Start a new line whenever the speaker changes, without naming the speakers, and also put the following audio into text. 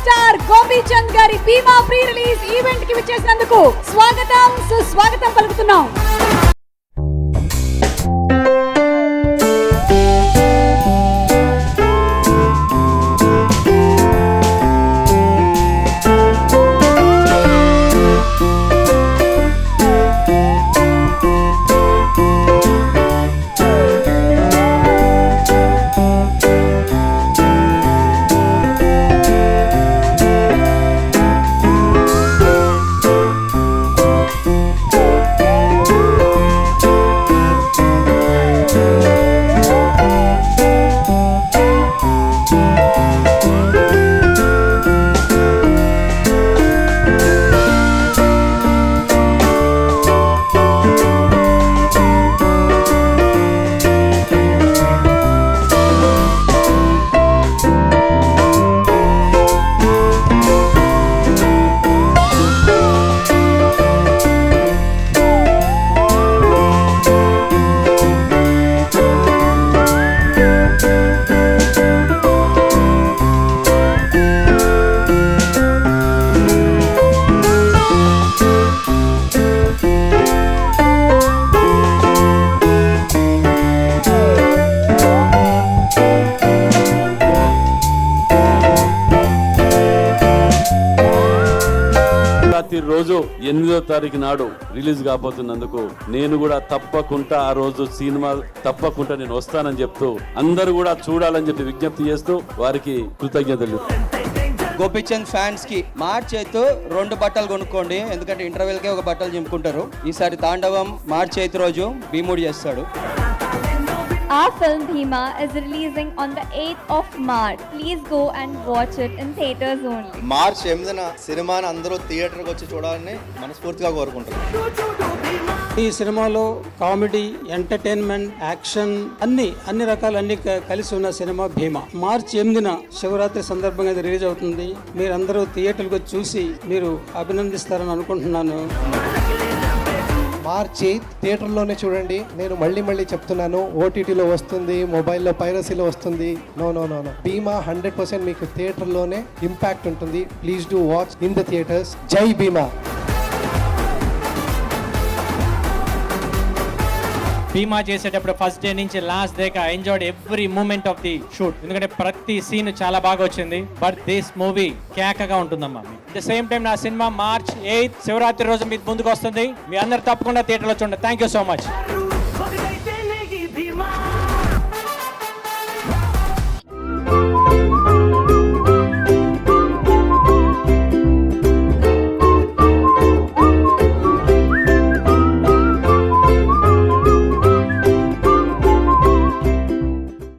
Star Gopichand గారి భీమా pre release event కి విచ్చేసినందుకు స్వాగతం సుస్వాగతం పలుకుతున్నాం.
రోజు 8వ తారీఖు నాడు రిలీజ్ కాబోతున్నందుకు నేను కూడా తప్పకుండా ఆ రోజు సినిమా తప్పకుండా నేను వస్తానని చెప్తూ అందరూ కూడా చూడాలని చెప్పి విజ్ఞప్తి చేస్తూ వారికి కృతజ్ఞతలు.
గోపీచంద్ ఫ్యాన్స్ కి మార్చ్ 8 2 బట్టలు కొనుక్కోండి, ఎందుకంటే ఇంటర్వెల్ కే ఒక బట్టలు చింపుకుంటారు. ఈసారి తాండవం మార్చ్ 8 రోజు భీముడు చేస్తాడు.
Our film Bhima is releasing on the 8th of March. Please go and watch it in theaters only.
March 8న సినిమాని అందరూ థియేటర్కి వచ్చి చూడాలని మనస్ఫూర్తిగా కోరుకుంటున్నాను.
ఈ సినిమాలో కామెడీ, ఎంటర్టైన్మెంట్, యాక్షన్ అన్ని రకాలన్నీ కలిసి ఉన్న సినిమా భీమా. మార్చ్ 8న శివరాత్రి సందర్భంగా ఇది రిలీజ్ అవుతుంది. మీరందరూ థియేటర్కి వచ్చి చూసి మీరు అభినందిస్తారని అనుకుంటున్నాను.
మార్చ్ 8 థియేటర్లోనే చూడండి. నేను మళ్ళీ చెప్తున్నాను, ఓటీటీలో వస్తుంది, మొబైల్లో పైరసీలో వస్తుంది. నో. భీమా 100% మీకు థియేటర్లోనే ఇంపాక్ట్ ఉంటుంది. Please do watch in the theatres. జై భీమా.
భీమా చేసేటప్పుడు ఫస్ట్ డే నుంచి లాస్ట్ డే గా enjoyed every moment of the shoot. ఎందుకంటే ప్రతి సీన్ చాలా బాగా వచ్చింది. బట్ దిస్ మూవీ కేకగా ఉంటుందమ్మా. అట్ ద సేమ్ టైం నా సినిమా మార్చ్ 8 శివరాత్రి రోజు మీ ముందుకు వస్తుంది. మీ అందరు తప్పకుండా థియేటర్లో చూడండి. Thank you so much.